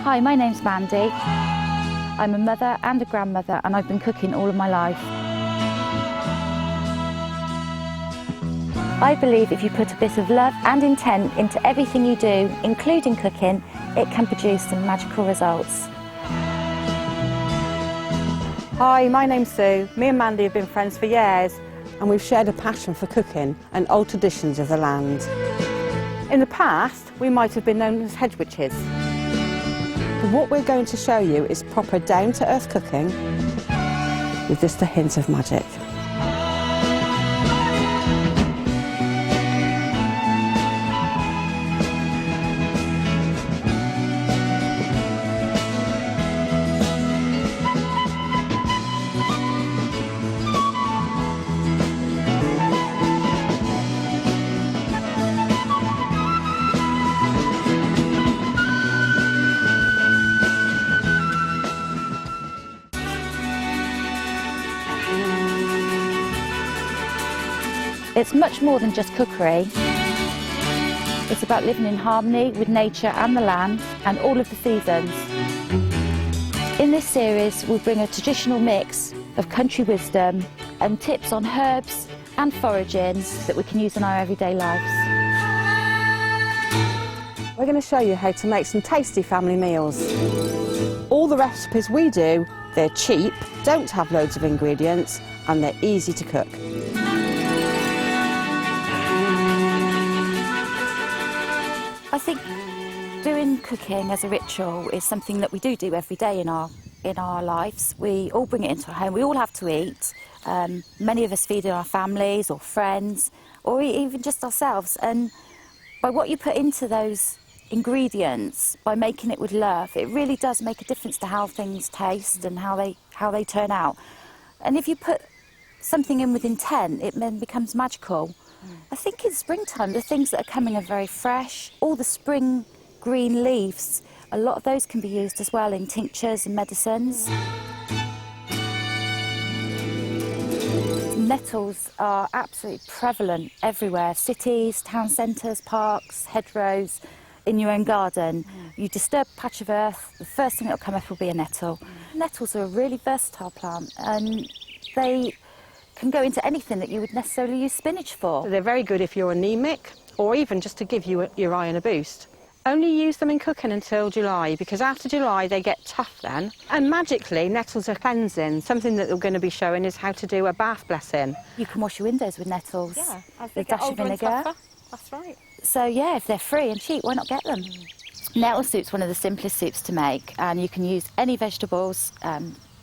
Hi, my name's Mandy. I'm a mother and a grandmother, and I've been cooking all of my life. I believe if you put a bit of love and intent into everything you do, including cooking, it can produce some magical results. Hi, my name's Sue. Me and Mandy have been friends for years, and we've shared a passion for cooking and old traditions of the land. In the past, we might have been known as hedge-witches. But what we're going to show you is proper down-to-earth cooking with just a hint of magic. It's much more than just cookery. It's about living in harmony with nature and the land and all of the seasons. In this series, we'll bring a traditional mix of country wisdom and tips on herbs and foraging that we can use in our everyday lives. We're going to show you how to make some tasty family meals. All the recipes we do, they're cheap, don't have loads of ingredients, and they're easy to cook. I think doing cooking as a ritual is something that we do every day in our lives. We all bring it into our home. We all have to eat. Many of us feed our families or friends or even just ourselves. And by what you put into those ingredients, by making it with love, it really does make a difference to how things taste and how they turn out. And if you put something in with intent, it then becomes magical. I think in springtime, the things that are coming are very fresh. All the spring green leaves, a lot of those can be used as well in tinctures and medicines. Nettles are absolutely prevalent everywhere. Cities, town centres, parks, hedgerows, in your own garden. You disturb a patch of earth, the first thing that will come up will be a nettle. Nettles are a really versatile plant, and they can go into anything that you would necessarily use spinach for. They're very good if you're anemic or even just to give you your iron a boost. Only use them in cooking until July, because after July they get tough then. And magically, nettles are cleansing. Something that we're going to be showing is how to do a bath blessing. You can wash your windows with nettles. Yeah, as with a dash of vinegar. That's right. So yeah, if they're free and cheap, why not get them? Nettle soup's one of the simplest soups to make, and you can use any vegetables,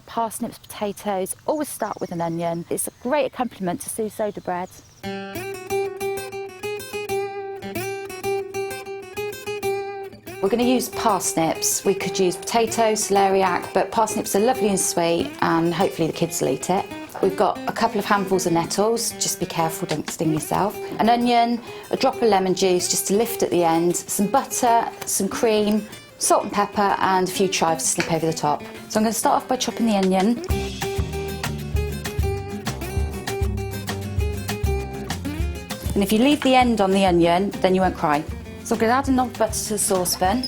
parsnips, potatoes. Always start with an onion. It's a great accompaniment to Sue's soda bread. We're going to use parsnips. We could use potatoes, celeriac, but parsnips are lovely and sweet, and hopefully the kids will eat it. We've got a couple of handfuls of nettles, just be careful, don't sting yourself. An onion, a drop of lemon juice just to lift at the end, some butter, some cream, salt and pepper, and a few chives to slip over the top. So I'm going to start off by chopping the onion. And if you leave the end on the onion, then you won't cry. So I'm going to add a knob of butter to the saucepan.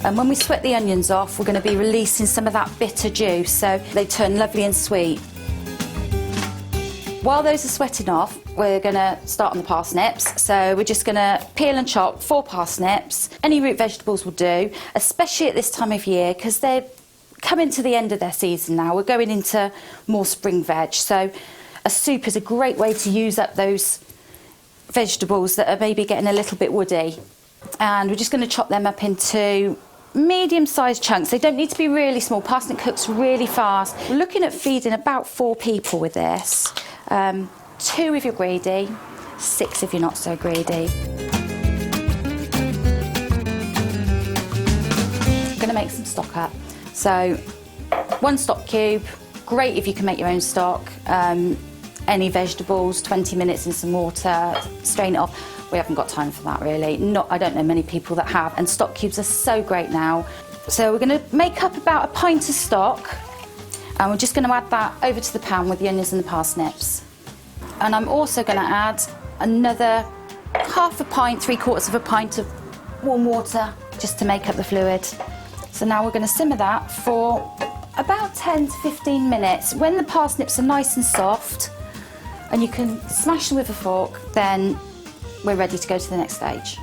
And when we sweat the onions off, we're going to be releasing some of that bitter juice, so they turn lovely and sweet. While those are sweating off, we're going to start on the parsnips. So we're just going to peel and chop 4 parsnips. Any root vegetables will do, especially at this time of year, because they're coming to the end of their season now. We're going into more spring veg. So a soup is a great way to use up those vegetables that are maybe getting a little bit woody. And we're just going to chop them up into medium-sized chunks. They don't need to be really small. Parsnip cooks really fast. We're looking at feeding about 4 people with this. 2 if you're greedy, 6 if you're not so greedy. I'm going to make some stock up. So 1 stock cube, great if you can make your own stock. Any vegetables, 20 minutes in some water, strain it off. We haven't got time for that really. I don't know many people that have, and stock cubes are so great now. So we're going to make up about a pint of stock, and we're just going to add that over to the pan with the onions and the parsnips. And I'm also going to add another half a pint, 3/4 of a pint of warm water just to make up the fluid. So now we're going to simmer that for about 10 to 15 minutes. When the parsnips are nice and soft and you can smash them with a fork, then we're ready to go to the next stage.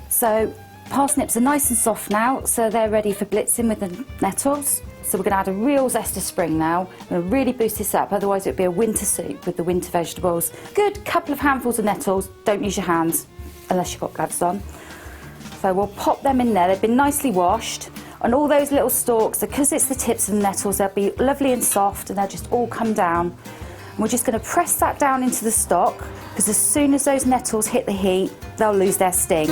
So parsnips are nice and soft now, so they're ready for blitzing with the nettles. So we're going to add a real zest of spring now. I'm going to really boost this up, otherwise it would be a winter soup with the winter vegetables. Good couple of handfuls of nettles, don't use your hands unless you've got gloves on. So we'll pop them in there, they've been nicely washed. And all those little stalks, because it's the tips of the nettles, they'll be lovely and soft and they'll just all come down. And we're just going to press that down into the stock, because as soon as those nettles hit the heat, they'll lose their sting.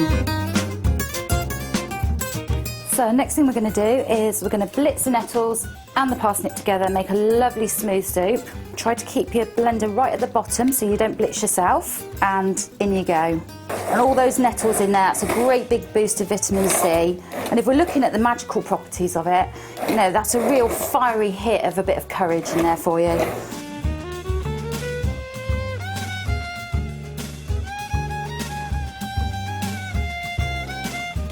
So next thing we're going to do is we're going to blitz the nettles and the parsnip together, make a lovely smooth soup. Try to keep your blender right at the bottom so you don't blitz yourself, and in you go. And all those nettles in there, that's a great big boost of vitamin C. And if we're looking at the magical properties of it, you know, that's a real fiery hit of a bit of courage in there for you.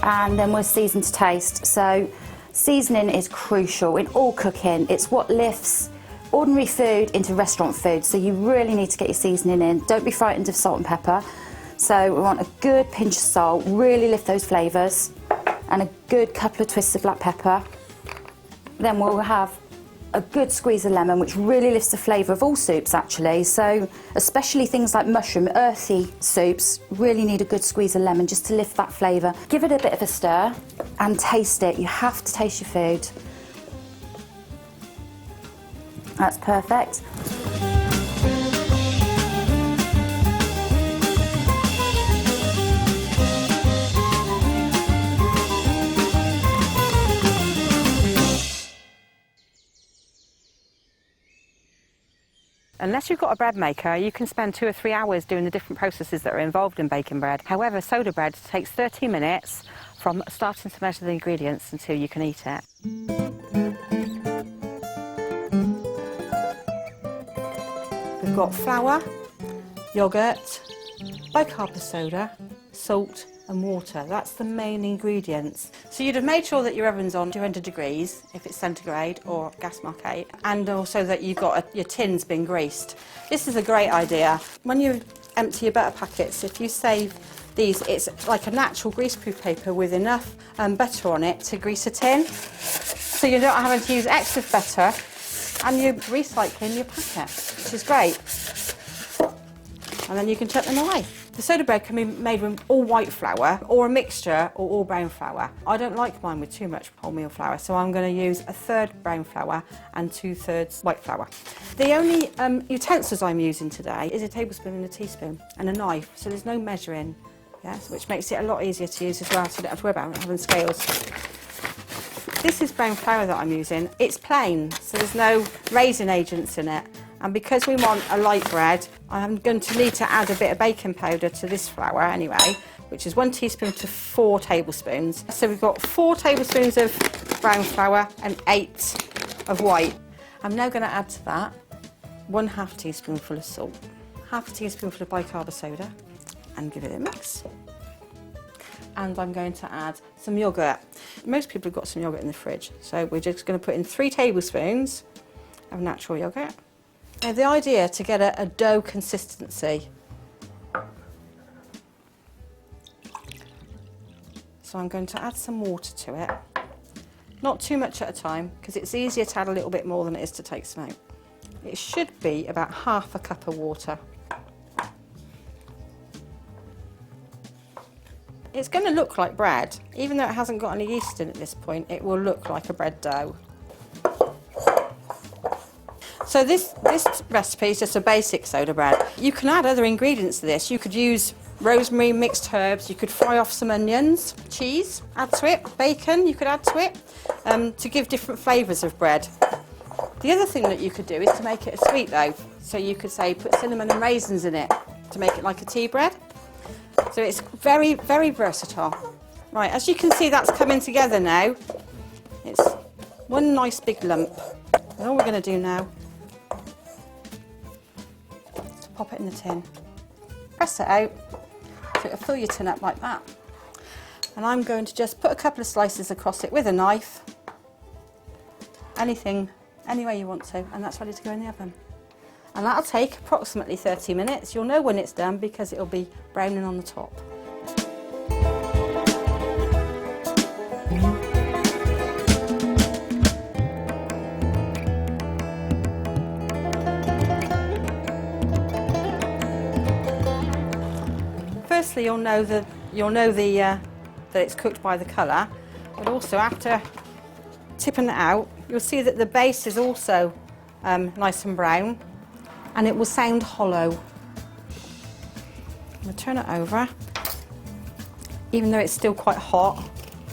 And then we'll season to taste. So seasoning is crucial in all cooking. It's what lifts ordinary food into restaurant food, so you really need to get your seasoning in. Don't be frightened of salt and pepper. So we want a good pinch of salt, really lift those flavours, and a good couple of twists of black pepper. Then we'll have a good squeeze of lemon, which really lifts the flavour of all soups actually. So especially things like mushroom, earthy soups, really need a good squeeze of lemon just to lift that flavour. Give it a bit of a stir and taste it. You have to taste your food. That's perfect. Unless you've got a bread maker, you can spend 2 or 3 hours doing the different processes that are involved in baking bread. However, soda bread takes 30 minutes from starting to measure the ingredients until you can eat it. We've got flour, yoghurt, bicarb soda, salt and water. That's the main ingredients. So you'd have made sure that your oven's on 200 degrees if it's centigrade or gas mark 8, and also that you've got your tin's been greased. This is a great idea. When you empty your butter packets, if you save these, it's like a natural greaseproof paper with enough butter on it to grease a tin, so you're not having to use extra butter and you're recycling your packet, which is great. And then you can chuck them away. The soda bread can be made with all white flour or a mixture or all brown flour. I don't like mine with too much wholemeal flour, so I'm going to use 1/3 brown flour and 2/3 white flour. The only utensils I'm using today is a tablespoon and a teaspoon and a knife, so there's no measuring, yes, which makes it a lot easier to use as well, so you don't have to worry about having scales. This is brown flour that I'm using. It's plain, so there's no raising agents in it. And because we want a light bread, I'm going to need to add a bit of baking powder to this flour anyway, which is 1 teaspoon to 4 tablespoons. So we've got 4 tablespoons of brown flour and 8 of white. I'm now going to add to that 1/2 teaspoonful of salt, 1/2 teaspoonful of bicarb soda, and give it a mix. And I'm going to add some yoghurt. Most people have got some yoghurt in the fridge, so we're just going to put in 3 tablespoons of natural yoghurt. Now the idea to get a dough consistency. So I'm going to add some water to it. Not too much at a time, because it's easier to add a little bit more than it is to take some out. It should be about 1/2 cup of water. It's going to look like bread. Even though it hasn't got any yeast in at this point, it will look like a bread dough. So this recipe is just a basic soda bread. You can add other ingredients to this. You could use rosemary, mixed herbs, you could fry off some onions, cheese, add to it, bacon you could add to it, to give different flavours of bread. The other thing that you could do is to make it a sweet loaf. So you could say put cinnamon and raisins in it to make it like a tea bread. So it's very, very versatile. Right, as you can see, that's coming together now. It's one nice big lump. And all we're going to do now is to pop it in the tin. Press it out so it'll fill your tin up like that. And I'm going to just put a couple of slices across it with a knife. Anything, any way you want to, and that's ready to go in the oven. And that'll take approximately 30 minutes. You'll know when it's done because it'll be browning on the top. Firstly, you'll know that it's cooked by the colour, but also after tipping it out, you'll see that the base is also nice and brown, and it will sound hollow. I'm going to turn it over, even though it's still quite hot,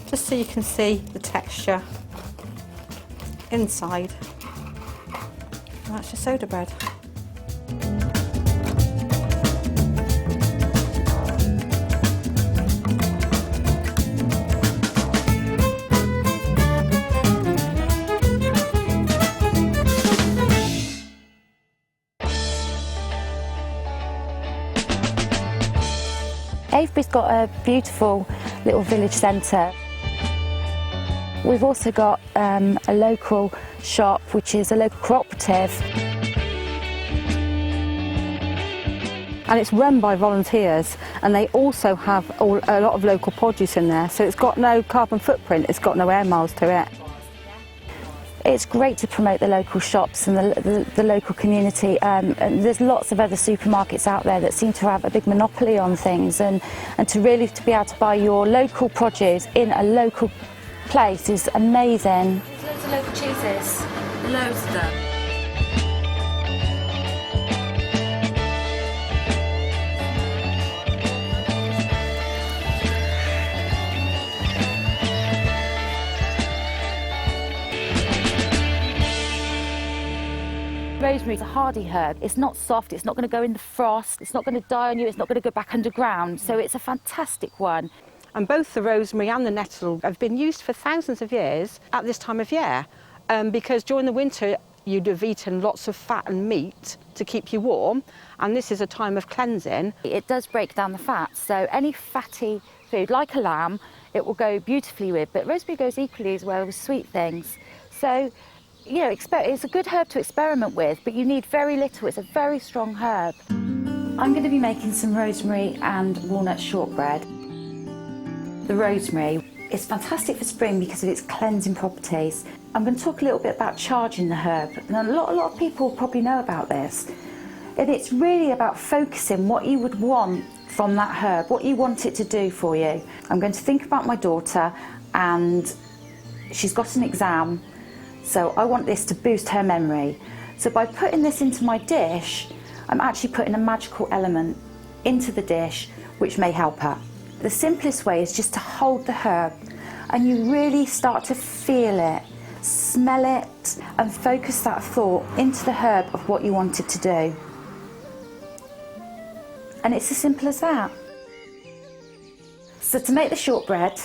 just so you can see the texture inside. And that's your soda bread. Avebury's got a beautiful little village centre. We've also got a local shop, which is a local cooperative. And it's run by volunteers, and they also have a lot of local produce in there, so it's got no carbon footprint, it's got no air miles to it. It's great to promote the local shops and the local community. And there's lots of other supermarkets out there that seem to have a big monopoly on things, and to really be able to buy your local produce in a local place is amazing. Loads of local cheeses, loads of them. Rosemary is a hardy herb. It's not soft, it's not going to go in the frost, it's not going to die on you, it's not going to go back underground, so it's a fantastic one. And both the rosemary and the nettle have been used for thousands of years at this time of year, because during the winter you'd have eaten lots of fat and meat to keep you warm, and this is a time of cleansing. It does break down the fat, so any fatty food, like a lamb, it will go beautifully with, but rosemary goes equally as well with sweet things. So, you know, it's a good herb to experiment with, but you need very little. It's a very strong herb. I'm going to be making some rosemary and walnut shortbread. The rosemary is fantastic for spring because of its cleansing properties. I'm going to talk a little bit about charging the herb, and a lot of people probably know about this. And it's really about focusing what you would want from that herb, what you want it to do for you. I'm going to think about my daughter, and she's got an exam. So I want this to boost her memory. So by putting this into my dish, I'm actually putting a magical element into the dish which may help her. The simplest way is just to hold the herb, and you really start to feel it, smell it, and focus that thought into the herb of what you want it to do. And it's as simple as that. So to make the shortbread,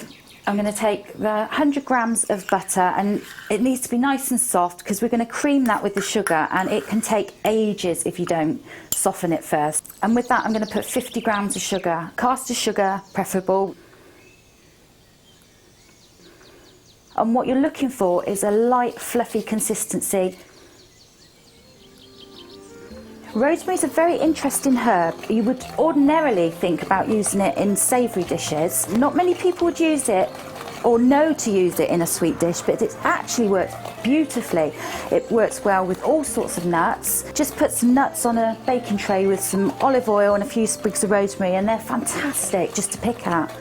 I'm going to take the 100 grams of butter, and it needs to be nice and soft because we're going to cream that with the sugar, and it can take ages if you don't soften it first. And with that I'm going to put 50 grams of sugar, caster sugar preferable. And what you're looking for is a light fluffy consistency. Rosemary is a very interesting herb. You would ordinarily think about using it in savoury dishes. Not many people would use it or know to use it in a sweet dish, but it actually works beautifully. It works well with all sorts of nuts. Just put some nuts on a baking tray with some olive oil and a few sprigs of rosemary, and they're fantastic just to pick at.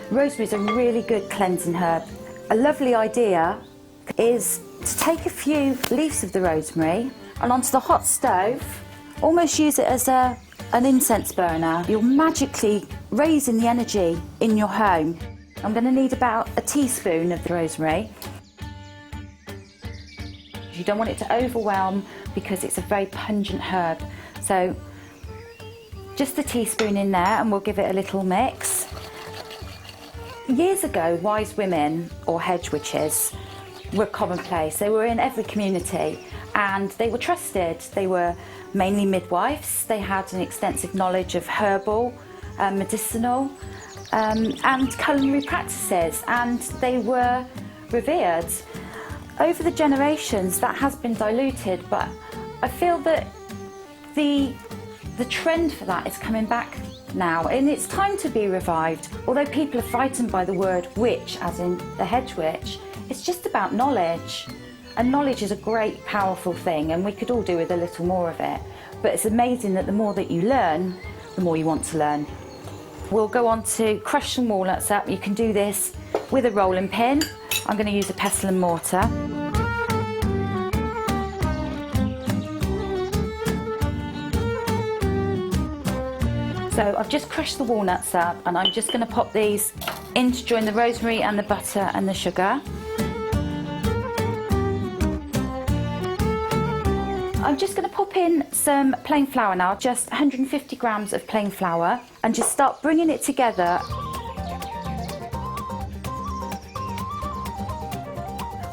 Rosemary is a really good cleansing herb. A lovely idea is to take a few leaves of the rosemary and onto the hot stove, almost use it as an incense burner. You're magically raising the energy in your home. I'm going to need about a teaspoon of the rosemary. You don't want it to overwhelm because it's a very pungent herb. So just a teaspoon in there, and we'll give it a little mix. Years ago, wise women or hedge witches were commonplace. They were in every community and they were trusted. They were mainly midwives. They had an extensive knowledge of herbal, medicinal and culinary practices, and they were revered. Over the generations that has been diluted, but I feel that the trend for that is coming back now, and it's time to be revived. Although people are frightened by the word witch, as in the hedge witch, it's just about knowledge. And knowledge is a great, powerful thing, and we could all do with a little more of it. But it's amazing that the more that you learn, the more you want to learn. We'll go on to crush some walnuts up. You can do this with a rolling pin. I'm going to use a pestle and mortar. So I've just crushed the walnuts up, and I'm just going to pop these in to join the rosemary and the butter and the sugar. I'm just going to pop in some plain flour now, just 150 grams of plain flour, and just start bringing it together.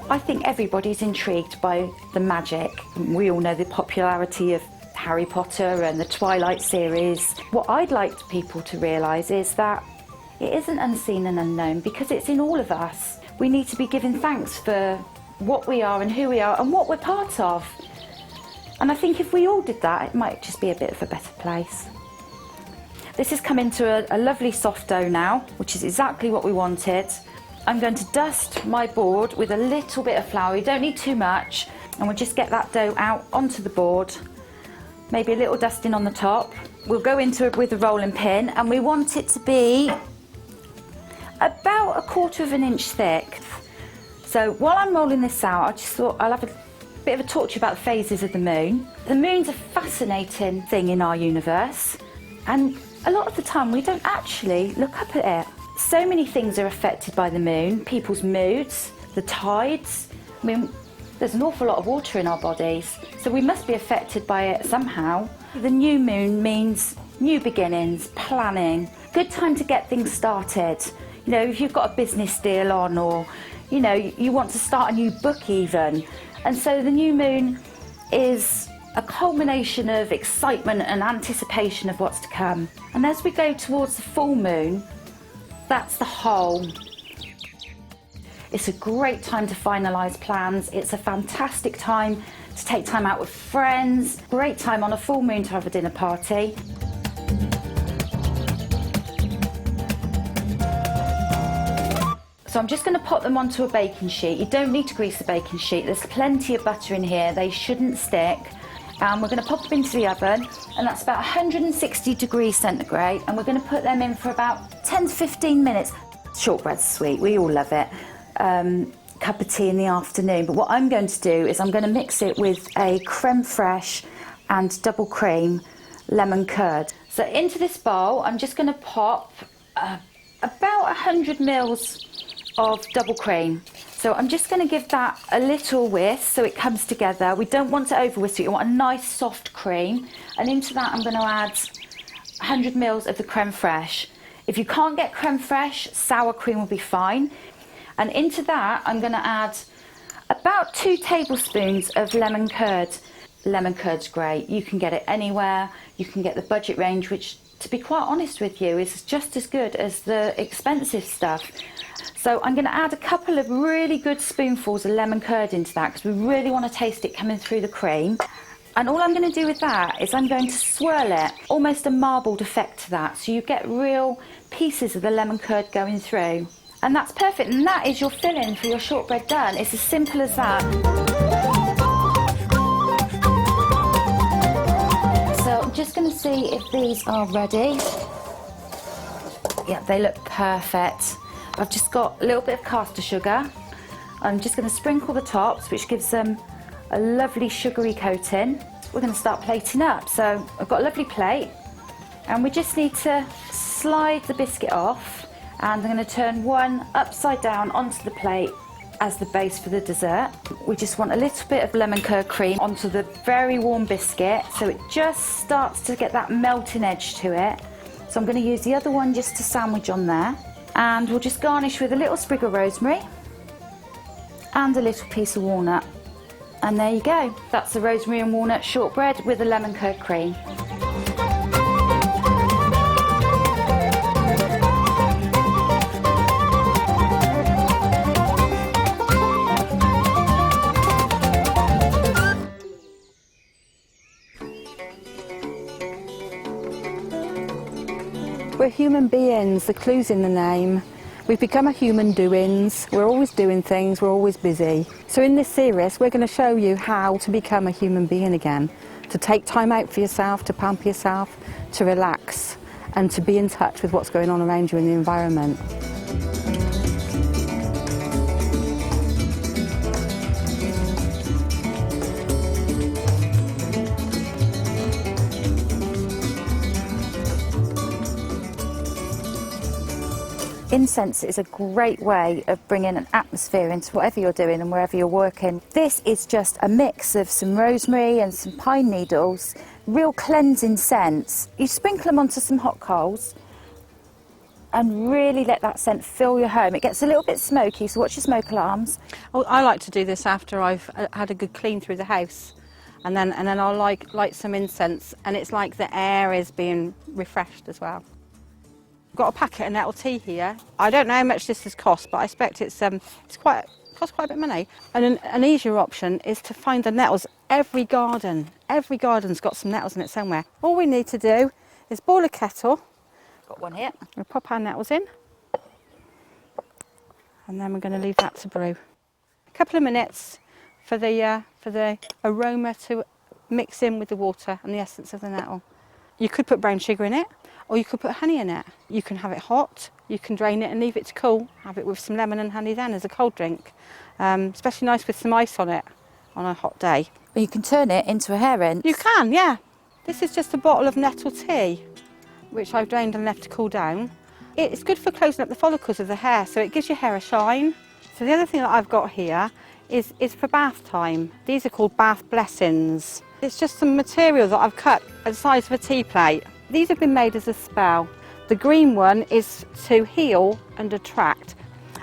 I think everybody's intrigued by the magic. We all know the popularity of Harry Potter and the Twilight series. What I'd like people to realise is that it isn't unseen and unknown, because it's in all of us. We need to be giving thanks for what we are and who we are and what we're part of. And I think if we all did that, it might just be a bit of a better place. This has come into a lovely soft dough now, which is exactly what we wanted. I'm going to dust my board with a little bit of flour. You don't need too much, and we'll just get that dough out onto the board. Maybe a little dusting on the top. We'll go into it with a rolling pin, and we want it to be about 1/4 inch thick. So while I'm rolling this out, I just thought I'll have a bit of a talk to you about the phases of the moon. The moon's a fascinating thing in our universe, and a lot of the time we don't actually look up at it. So many things are affected by the moon: people's moods, the tides. I mean, there's an awful lot of water in our bodies, so we must be affected by it somehow. The new moon means new beginnings, planning, good time to get things started. You know, if you've got a business deal on, or you know, you want to start a new book even. And so the new moon is a culmination of excitement and anticipation of what's to come. And as we go towards the full moon, that's the whole. It's a great time to finalise plans. It's a fantastic time to take time out with friends. Great time on a full moon to have a dinner party. So I'm just going to pop them onto a baking sheet. You don't need to grease the baking sheet. There's plenty of butter in here. They shouldn't stick. And we're going to pop them into the oven, and that's about 160 degrees centigrade. And we're going to put them in for about 10 to 15 minutes. Shortbread's sweet. We all love it. Cup of tea in the afternoon. But what I'm going to do is I'm going to mix it with a creme fraiche and double cream lemon curd. So into this bowl, I'm just going to pop about 100 mils of double cream. So I'm just going to give that a little whisk so it comes together. We don't want to over whisk it. You want a nice soft cream. And into that I'm going to add 100 mils of the creme fraiche. If you can't get creme fraiche, sour cream will be fine. And into that I'm going to add about 2 tablespoons of lemon curd. Lemon curd's great. You can get it anywhere. You can get the budget range, which, to be quite honest with you, is just as good as the expensive stuff. So I'm going to add a couple of really good spoonfuls of lemon curd into that, because we really want to taste it coming through the cream. And all I'm going to do with that is I'm going to swirl it, almost a marbled effect to that, so you get real pieces of the lemon curd going through. And that's perfect, and that is your filling for your shortbread done. It's as simple as that. So I'm just going to see if these are ready. Yeah, they look perfect. I've just got a little bit of caster sugar. I'm just going to sprinkle the tops, which gives them a lovely sugary coating. We're going to start plating up. So I've got a lovely plate, and we just need to slide the biscuit off, and I'm going to turn one upside down onto the plate as the base for the dessert. We just want a little bit of lemon curd cream onto the very warm biscuit, so it just starts to get that melting edge to it. So I'm going to use the other one just to sandwich on there. And we'll just garnish with a little sprig of rosemary and a little piece of walnut. And there you go. That's the rosemary and walnut shortbread with a lemon curd cream. We're human beings, the clue's in the name. We've become a human doings, we're always doing things, we're always busy. So in this series we're going to show you how to become a human being again, to take time out for yourself, to pamper yourself, to relax and to be in touch with what's going on around you in the environment. Incense is a great way of bringing an atmosphere into whatever you're doing and wherever you're working. This is just a mix of some rosemary and some pine needles, real cleansing scents. You sprinkle them onto some hot coals and really let that scent fill your home. It gets a little bit smoky, so watch your smoke alarms. Well, I like to do this after I've had a good clean through the house, and then I'll light some incense, and it's like the air is being refreshed as well. Got a packet of nettle tea here. I don't know how much this has cost, but I expect it costs quite a bit of money. And an easier option is to find the nettles. Every garden's got some nettles in it somewhere. All we need to do is boil a kettle. Got one here. We'll pop our nettles in, and then we're going to leave that to brew. A couple of minutes for the aroma to mix in with the water and the essence of the nettle. You could put brown sugar in it, or you could put honey in it. You can have it hot, you can drain it and leave it to cool. Have it with some lemon and honey then as a cold drink. Especially nice with some ice on it on a hot day. Or you can turn it into a hair rinse. You can, yeah. This is just a bottle of nettle tea, which I've drained and left to cool down. It's good for closing up the follicles of the hair, so it gives your hair a shine. So the other thing that I've got here is for bath time. These are called bath blessings. It's just some material that I've cut at the size of a tea plate. These have been made as a spell. The green one is to heal and attract,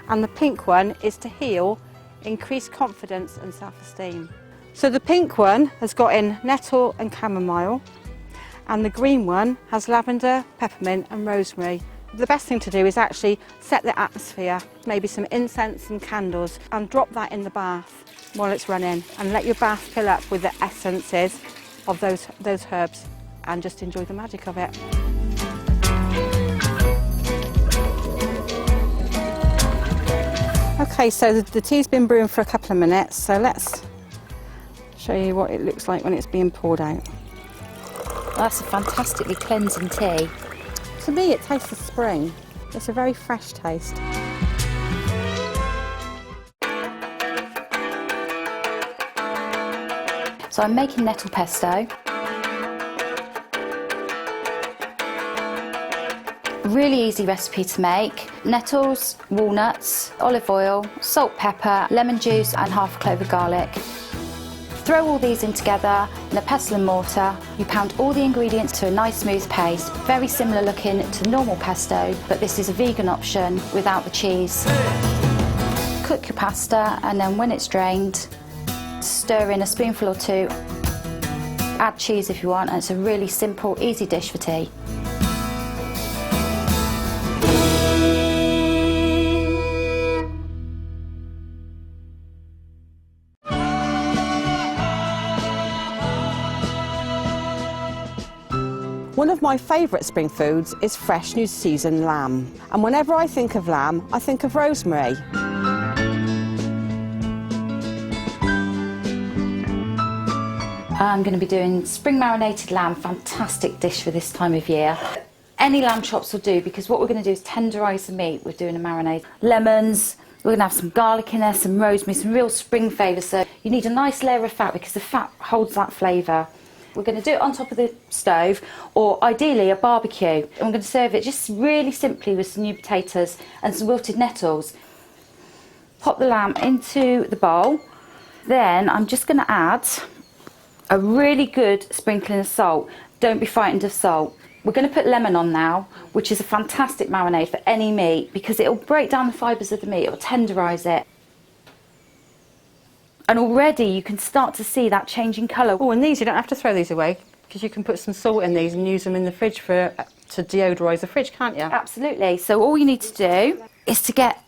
and the pink one is to heal, increase confidence and self-esteem. So the pink one has got in nettle and chamomile, and the green one has lavender, peppermint and rosemary. The best thing to do is actually set the atmosphere, maybe some incense and candles, and drop that in the bath while it's running, and let your bath fill up with the essences of those herbs, and just enjoy the magic of it. Okay, so the tea's been brewing for a couple of minutes, so let's show you what it looks like when it's being poured out. That's a fantastically cleansing tea. To me, it tastes of spring. It's a very fresh taste. So I'm making nettle pesto. Really easy recipe to make. Nettles, walnuts, olive oil, salt, pepper, lemon juice and half a clove of garlic. Throw all these in together in a pestle and mortar. You pound all the ingredients to a nice smooth paste, very similar looking to normal pesto, but this is a vegan option without the cheese. Cook your pasta, and then when it's drained, stir in a spoonful or two. Add cheese if you want, and it's a really simple, easy dish for tea. One of my favourite spring foods is fresh new seasoned lamb. And whenever I think of lamb, I think of rosemary. I'm going to be doing spring marinated lamb, fantastic dish for this time of year. Any lamb chops will do, because what we're going to do is tenderise the meat. We're doing a marinade. Lemons, we're going to have some garlic in there, some rosemary, some real spring flavour. So you need a nice layer of fat because the fat holds that flavour. We're going to do it on top of the stove, or ideally a barbecue. And we're going to serve it just really simply with some new potatoes and some wilted nettles. Pop the lamb into the bowl. Then I'm just going to add a really good sprinkling of salt. Don't be frightened of salt. We're going to put lemon on now, which is a fantastic marinade for any meat because it'll break down the fibres of the meat, it'll tenderise it. And already you can start to see that change in colour. Oh, and these, you don't have to throw these away because you can put some salt in these and use them in the fridge to deodorise the fridge, can't you? Absolutely. So all you need to do is to get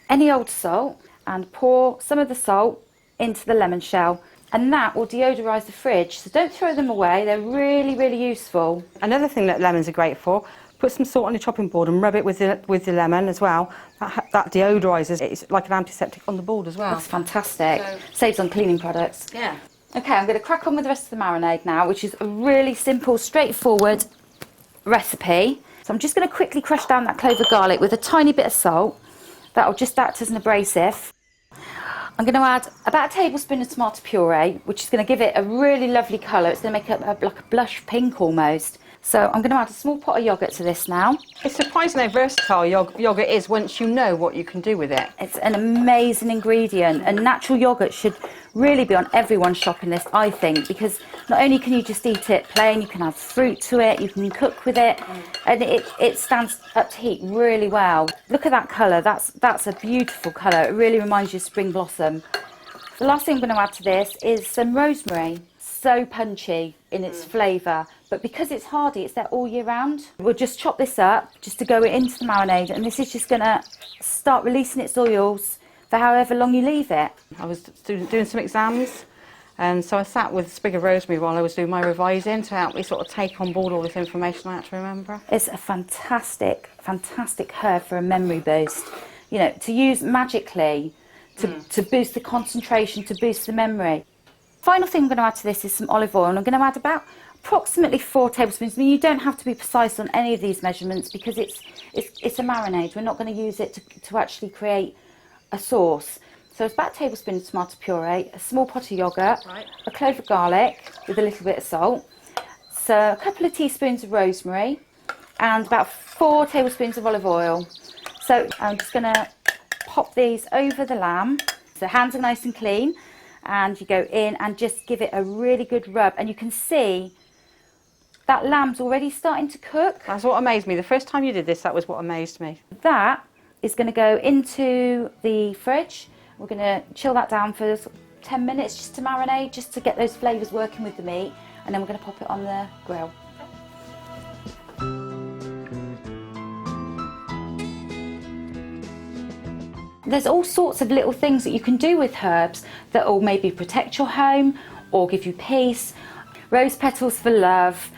any old salt and pour some of the salt into the lemon shell, and that will deodorise the fridge. So don't throw them away, they're really, really useful. Another thing that lemons are great for, put some salt on your chopping board and rub it with the lemon as well. That deodorises. It's like an antiseptic on the board as well. That's fantastic. Saves on cleaning products. Yeah. Okay, I'm going to crack on with the rest of the marinade now, which is a really simple, straightforward recipe. So I'm just going to quickly crush down that clove of garlic with a tiny bit of salt. That'll just act as an abrasive. I'm going to add about a tablespoon of tomato puree, which is going to give it a really lovely colour. It's going to make it like a blush pink almost. So I'm going to add a small pot of yoghurt to this now. It's surprising how versatile yoghurt is once you know what you can do with it. It's an amazing ingredient, and natural yoghurt should really be on everyone's shopping list, I think, because not only can you just eat it plain, you can add fruit to it, you can cook with it, and it stands up to heat really well. Look at that colour, that's a beautiful colour. It really reminds you of spring blossom. The last thing I'm going to add to this is some rosemary. So punchy in its flavour, but because it's hardy, it's there all year round. We'll just chop this up just to go into the marinade, and this is just going to start releasing its oils for however long you leave it. I was doing some exams, and so I sat with a sprig of rosemary while I was doing my revising to help me sort of take on board all this information I had to remember. It's a fantastic, fantastic herb for a memory boost. You know, to use magically to boost the concentration, to boost the memory. Final thing I'm going to add to this is some olive oil, and I'm going to add about approximately 4 tablespoons. I mean, you don't have to be precise on any of these measurements because it's a marinade. We're not going to use it to actually create a sauce. So it's about a tablespoon of tomato puree, a small pot of yoghurt, a clove of garlic with a little bit of salt, so a couple of teaspoons of rosemary, and about 4 tablespoons of olive oil. So I'm just going to pop these over the lamb. So hands are nice and clean. And you go in and just give it a really good rub, and you can see that lamb's already starting to cook. That's what amazed me. The first time you did this, that was what amazed me. That is going to go into the fridge. We're going to chill that down for 10 minutes just to marinate, just to get those flavours working with the meat, and then we're going to pop it on the grill. There's all sorts of little things that you can do with herbs that will maybe protect your home or give you peace. Rose petals for love.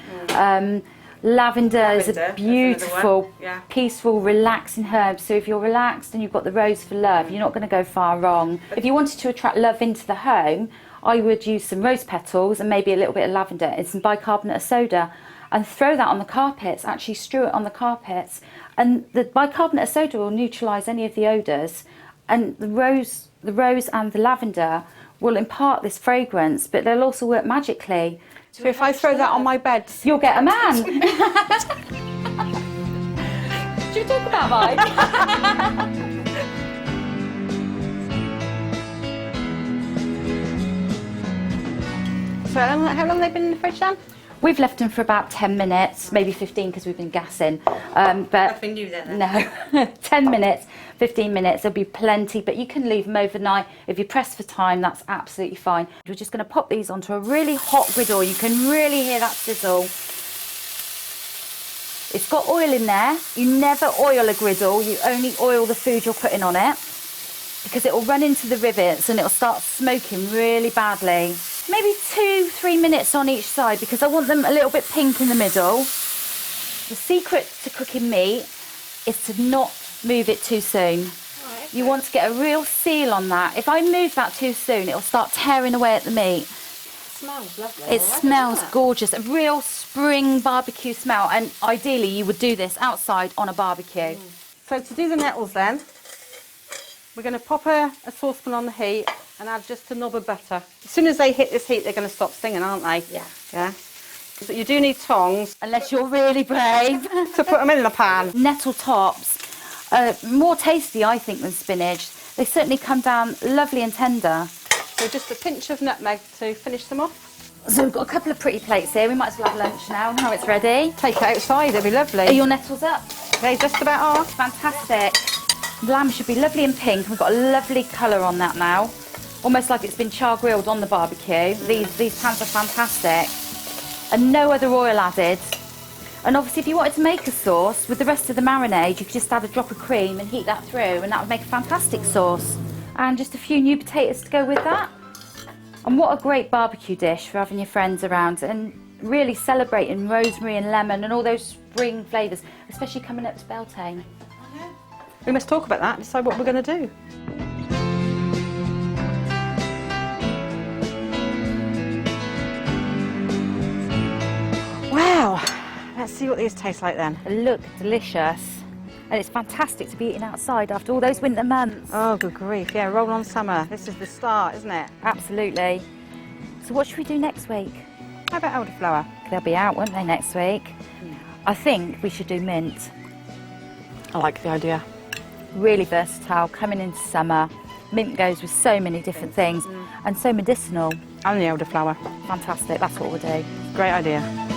Lavender is a beautiful, peaceful, relaxing herb. So if you're relaxed and you've got the rose for love, you're not going to go far wrong. If you wanted to attract love into the home, I would use some rose petals and maybe a little bit of lavender and some bicarbonate of soda and throw that on the carpets, actually strew it on the carpets. And the bicarbonate of soda will neutralise any of the odours, and the rose and the lavender will impart this fragrance, but they'll also work magically. So if I throw that on my bed, you'll get a man. Should we talk about mine? So how long have they been in the fridge then? We've left them for about 10 minutes, maybe 15 because we've been gassing. But Nothing new there then? No, 10 minutes, 15 minutes, there'll be plenty, but you can leave them overnight. If you're pressed for time, that's absolutely fine. We're just going to pop these onto a really hot griddle. You can really hear that sizzle. It's got oil in there. You never oil a griddle, you only oil the food you're putting on it, because it will run into the rivets and it'll start smoking really badly. Maybe 2-3 minutes on each side because I want them a little bit pink in the middle. The secret to cooking meat is to not move it too soon. Right. You want to get a real seal on that. If I move that too soon, it'll start tearing away at the meat. It smells lovely. It smells gorgeous, a real spring barbecue smell, and ideally you would do this outside on a barbecue. So to do the nettles then, we're going to pop a saucepan on the heat and add just a knob of butter. As soon as they hit this heat, they're going to stop stinging, aren't they? Yeah. Yeah. So you do need tongs. Unless you're really brave. To put them in the pan. Nettle tops are more tasty, I think, than spinach. They certainly come down lovely and tender. So just a pinch of nutmeg to finish them off. So we've got a couple of pretty plates here. We might as well have lunch now it's ready. Take it outside, it'll be lovely. Are your nettles up? They just about are. Fantastic. The lamb should be lovely and pink. We've got a lovely colour on that now. almost like it's been char grilled on the barbecue. These pans are fantastic. And no other oil added. And obviously if you wanted to make a sauce with the rest of the marinade, you could just add a drop of cream and heat that through, and that would make a fantastic sauce. And just a few new potatoes to go with that. And what a great barbecue dish for having your friends around and really celebrating rosemary and lemon and all those spring flavours, especially coming up to Beltane. We must talk about that and decide what we're going to do. Wow, let's see what these taste like then. They look delicious. And it's fantastic to be eating outside after all those winter months. Oh, good grief. Yeah, roll on summer. This is the start, isn't it? Absolutely. So what should we do next week? How about elderflower? They'll be out, won't they, next week? I think we should do mint. I like the idea. Really versatile, coming into summer. Mint goes with so many different things and so medicinal. And the elderflower. Fantastic, that's what we'll do. Great idea.